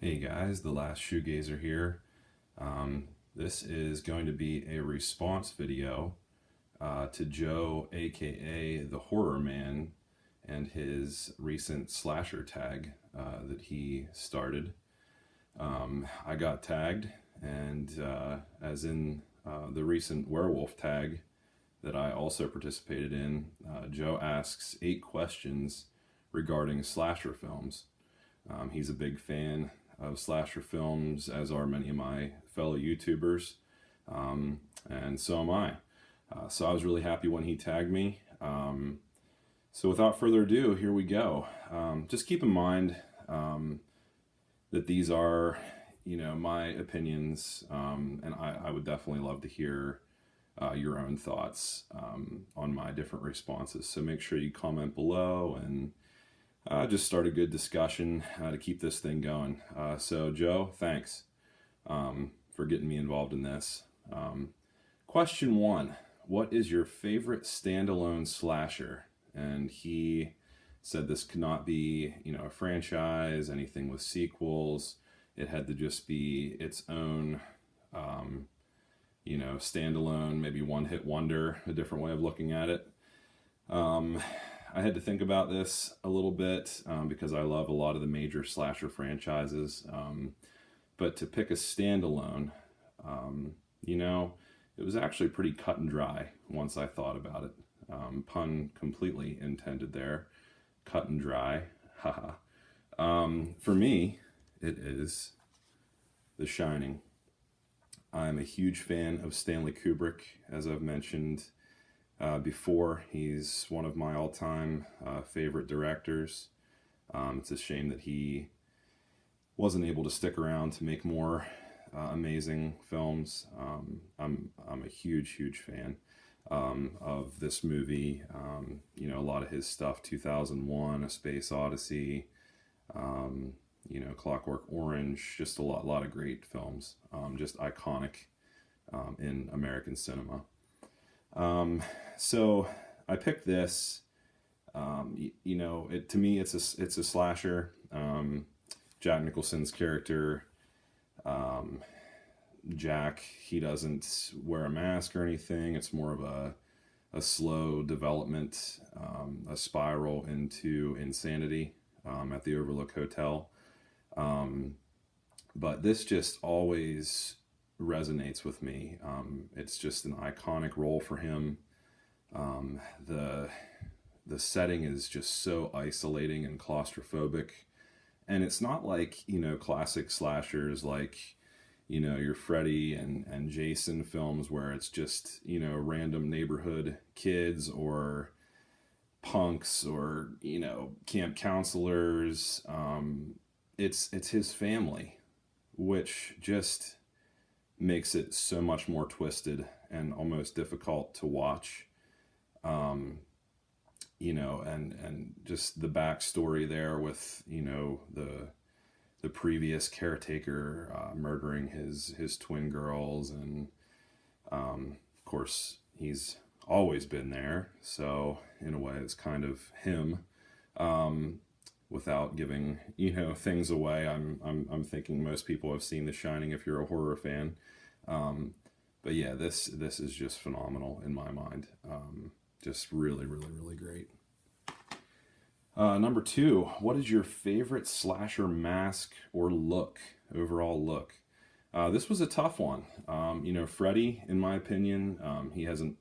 Hey guys, the last Shoegazer here. This is going to be a response video to Joe, aka the Horror Man, and his recent slasher tag that he started. I got tagged, and as in the recent werewolf tag that I also participated in, Joe asks 8 questions regarding slasher films. He's a big fan of slasher films, as are many of my fellow YouTubers, and so am I. So I was really happy when he tagged me. So without further ado, here we go. Just keep in mind that these are, my opinions, and I would definitely love to hear your own thoughts on my different responses. So make sure you comment below and just start a good discussion to keep this thing going. So Joe, thanks for getting me involved in this. Question 1, what is your favorite standalone slasher? And he said this could not be, a franchise, anything with sequels. It had to just be its own, standalone, maybe one-hit wonder, a different way of looking at it. I had to think about this a little bit because I love a lot of the major slasher franchises. But to pick a standalone, it was actually pretty cut and dry once I thought about it. Pun completely intended there. Cut and dry. Haha. For me, it is The Shining. I'm a huge fan of Stanley Kubrick, as I've mentioned before. He's one of my all-time favorite directors. It's a shame that he wasn't able to stick around to make more amazing films. I'm a huge fan of this movie. A lot of his stuff, 2001, A Space Odyssey, Clockwork Orange, just a lot of great films, just iconic in American cinema. So I picked this. To me, it's a slasher. Jack Nicholson's character, Jack, he doesn't wear a mask or anything. It's more of a slow development, a spiral into insanity at the Overlook Hotel. But this just always resonates with me. It's just an iconic role for him. The setting is just so isolating and claustrophobic, and it's not like classic slashers like your Freddy and Jason films where it's just random neighborhood kids or punks or camp counselors. It's his family, which just makes it so much more twisted and almost difficult to watch. And just the backstory there with the previous caretaker murdering his twin girls, and of course he's always been there, so in a way it's kind of him. Without giving things away, I'm thinking most people have seen The Shining if you're a horror fan. But yeah, this is just phenomenal in my mind. Just really great. Number 2, what is your favorite slasher mask or look, overall look? This was a tough one. Freddy, in my opinion, he has an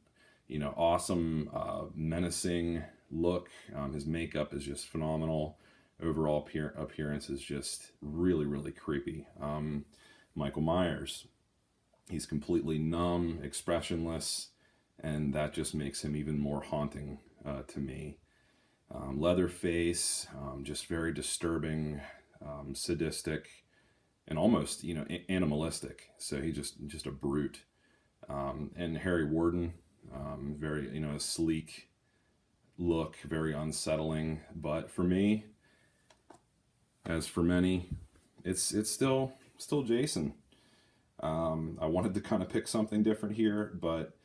awesome, menacing look. His makeup is just phenomenal. Overall appearance is just really creepy. Michael Myers, he's completely numb, expressionless, and that just makes him even more haunting to me. Leatherface, just very disturbing, sadistic, and almost animalistic. So he's just a brute. And Harry Warden, very a sleek look, very unsettling. But for me, as for many, it's still Jason. I wanted to kind of pick something different here, but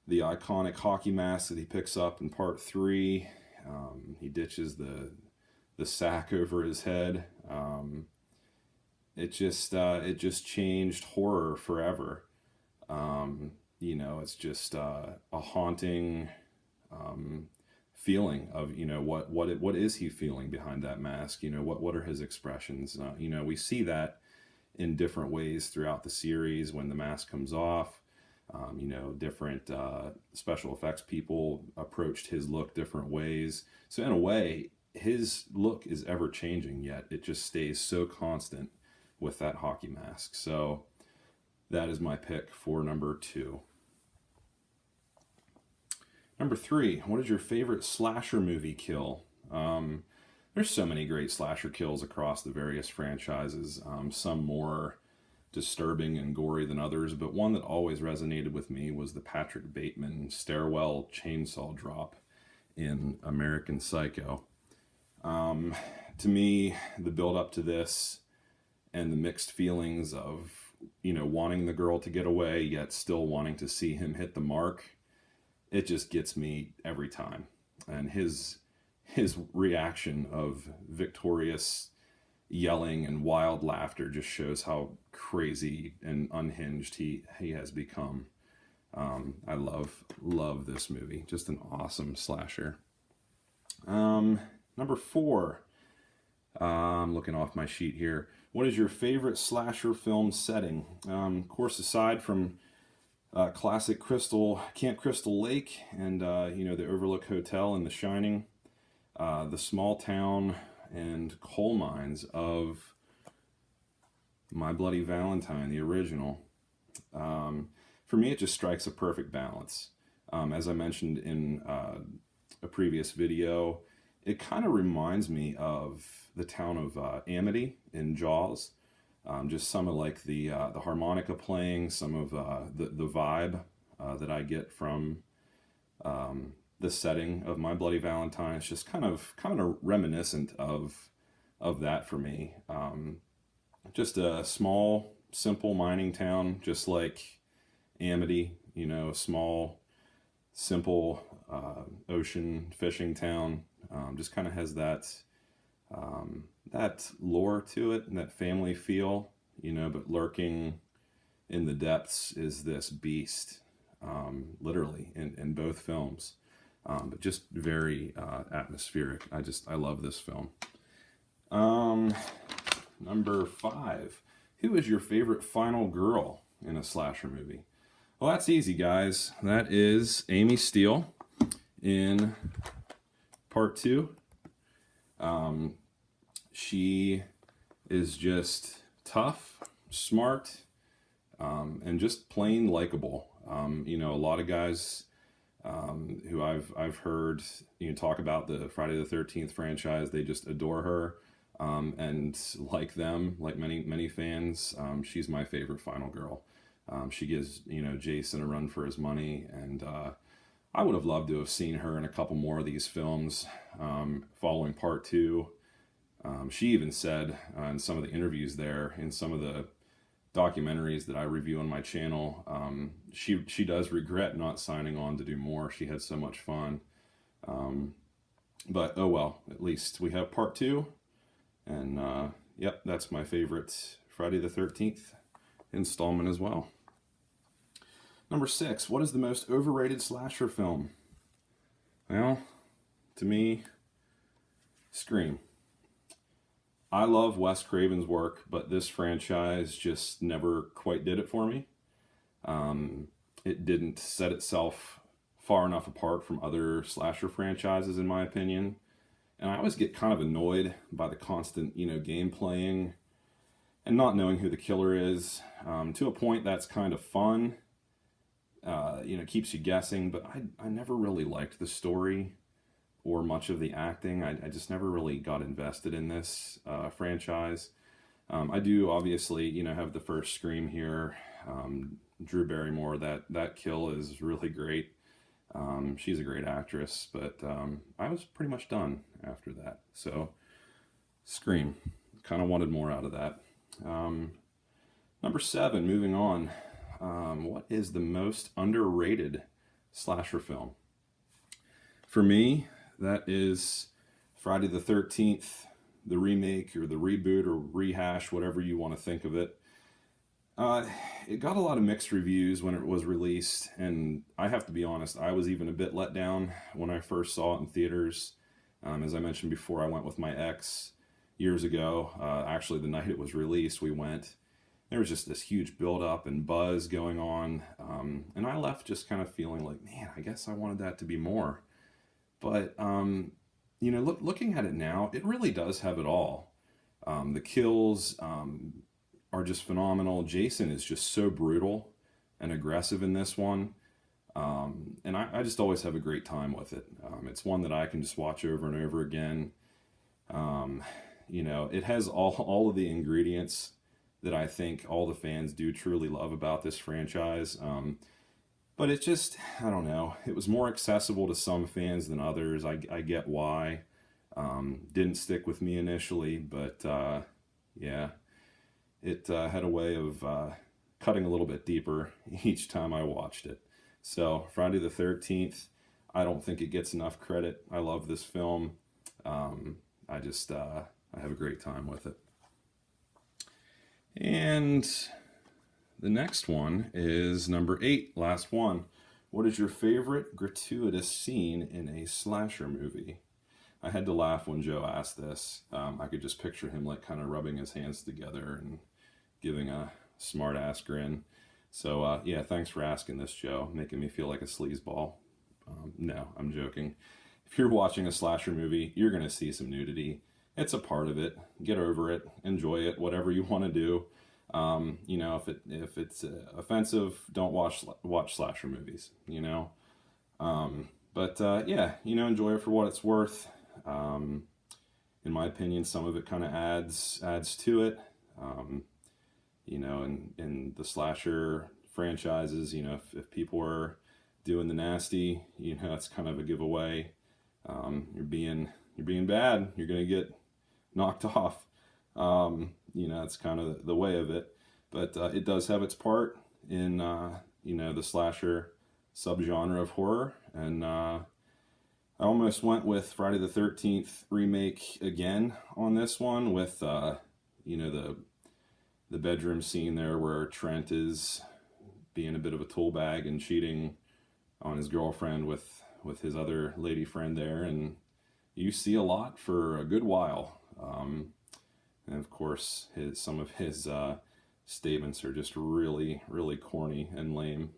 the iconic hockey mask that he picks up in part 3, he ditches the sack over his head. it just changed horror forever. You know, it's just a haunting feeling of, you know, what is he feeling behind that mask? You know, what are his expressions? You know, we see that in different ways throughout the series when the mask comes off. You know, different special effects people approached his look different ways. So in a way, his look is ever changing, yet it just stays so constant with that hockey mask. So that is my pick for number 2. Number 3, what is your favorite slasher movie kill? There's so many great slasher kills across the various franchises, some more disturbing and gory than others, but one that always resonated with me was the Patrick Bateman stairwell chainsaw drop in American Psycho. To me, the build up to this and the mixed feelings of, you know, wanting the girl to get away yet still wanting to see him hit the mark, it just gets me every time. And his reaction of victorious yelling and wild laughter just shows how crazy and unhinged he has become. I love this movie. Just an awesome slasher. Number 4, I'm looking off my sheet here. What is your favorite slasher film setting? Of course, aside from classic Camp Crystal Lake and you know, the Overlook Hotel and The Shining, the small town and coal mines of My Bloody Valentine, the original. For me, it just strikes a perfect balance. As I mentioned in a previous video, it kind of reminds me of the town of Amity in Jaws. Just some of like the harmonica playing, some of the vibe that I get from the setting of My Bloody Valentine. It's just kind of reminiscent of that for me. Just a small, simple mining town, just like Amity. You know, small, simple ocean fishing town. Just kind of has that lore to it and that family feel, you know, but lurking in the depths is this beast, literally in both films, but just very atmospheric. I love this film. Number 5, who is your favorite final girl in a slasher movie? Well, that's easy, guys. That is Amy Steele in Part 2. She is just tough, smart, and just plain likable. You know, a lot of guys who I've heard, you know, talk about the Friday the 13th franchise, they just adore her. And like them, like many fans, she's my favorite final girl. She gives, you know, Jason a run for his money, and I would have loved to have seen her in a couple more of these films following Part 2. She even said in some of the interviews there, in some of the documentaries that I review on my channel, she does regret not signing on to do more. She had so much fun. But oh well, at least we have Part 2. And yep, that's my favorite Friday the 13th installment as well. Number 6, what is the most overrated slasher film? Well, to me, Scream. I love Wes Craven's work, but this franchise just never quite did it for me. It didn't set itself far enough apart from other slasher franchises, in my opinion. And I always get kind of annoyed by the constant, you know, game playing and not knowing who the killer is. To a point, that's kind of fun. You know, keeps you guessing, but I never really liked the story or much of the acting. I just never really got invested in this franchise. I do obviously, you know, have the first Scream here. Drew Barrymore, that kill is really great. She's a great actress, but I was pretty much done after that. So, Scream. Kind of wanted more out of that. Number 7, moving on. What is the most underrated slasher film? For me, that is Friday the 13th, remake or the reboot or rehash, whatever you want to think of it. It got a lot of mixed reviews when it was released, and I have to be honest, I was even a bit let down when I first saw it in theaters. As I mentioned before, I went with my ex years ago. Actually, the night it was released, we went. There was just this huge build-up and buzz going on, and I left just kind of feeling like, man, I guess I wanted that to be more. But, you know, looking at it now, it really does have it all. The kills are just phenomenal. Jason is just so brutal and aggressive in this one. And I just always have a great time with it. It's one that I can just watch over and over again. You know, it has all of the ingredients that I think all the fans do truly love about this franchise. But it just, I don't know, it was more accessible to some fans than others. I get why. Didn't stick with me initially, but yeah, it had a way of cutting a little bit deeper each time I watched it. So Friday the 13th, I don't think it gets enough credit. I love this film. I just, I have a great time with it. And the next one is number 8, last one. What is your favorite gratuitous scene in a slasher movie? I had to laugh when Joe asked this. I could just picture him like kind of rubbing his hands together and giving a smart ass grin. So yeah, thanks for asking this, Joe, making me feel like a sleazeball. No, I'm joking. If you're watching a slasher movie, you're going to see some nudity. It's a part of it. Get over it. Enjoy it. Whatever you want to do. You know, if it's offensive, don't watch slasher movies. You know, but yeah, you know, enjoy it for what it's worth. In my opinion, some of it kind of adds to it. You know, in the slasher franchises, you know, if people are doing the nasty, you know, that's kind of a giveaway. You're being bad. You're gonna get knocked off. You know, it's kind of the way of it. But it does have its part in you know, the slasher subgenre of horror. And I almost went with Friday the 13th remake again on this one with you know, the bedroom scene there where Trent is being a bit of a tool bag and cheating on his girlfriend with his other lady friend there, and you see a lot for a good while. And of course, some of his statements are just really, really corny and lame.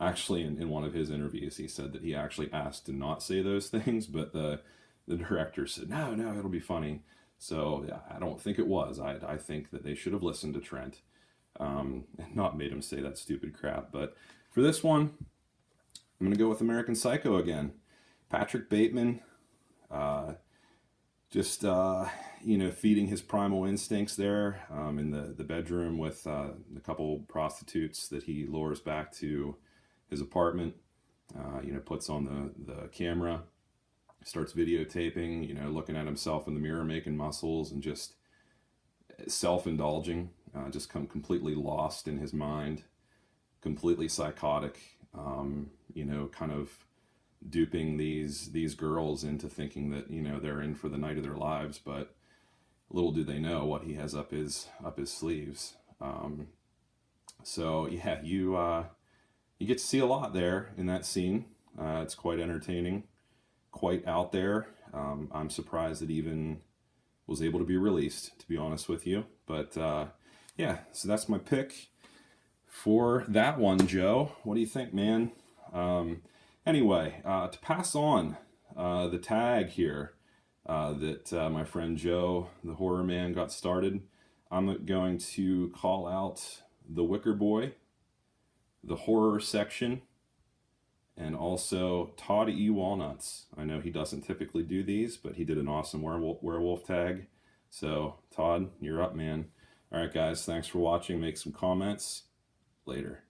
Actually, in one of his interviews, he said that he actually asked to not say those things, but the director said, no, it'll be funny. So yeah, I don't think it was. I think that they should have listened to Trent and not made him say that stupid crap. But for this one, I'm going to go with American Psycho again. Patrick Bateman, just, you know, feeding his primal instincts there in the bedroom with the couple prostitutes that he lures back to his apartment. You know, puts on the camera, starts videotaping, you know, looking at himself in the mirror, making muscles, and just self-indulging, just completely lost in his mind, completely psychotic, you know, kind of duping these girls into thinking that, you know, they're in for the night of their lives, but little do they know what he has up his sleeves. So yeah, you get to see a lot there in that scene. It's quite entertaining, quite out there. I'm surprised it even was able to be released, to be honest with you. But yeah, so that's my pick for that one, Joe. What do you think, man? Anyway, to pass on the tag here that my friend Joe, the Horror Man, got started, I'm going to call out TheWickerBoy, the horror section, and also Todd E Walnuts. I know he doesn't typically do these, but he did an awesome werewolf tag. So, Todd, you're up, man. All right, guys, thanks for watching. Make some comments. Later.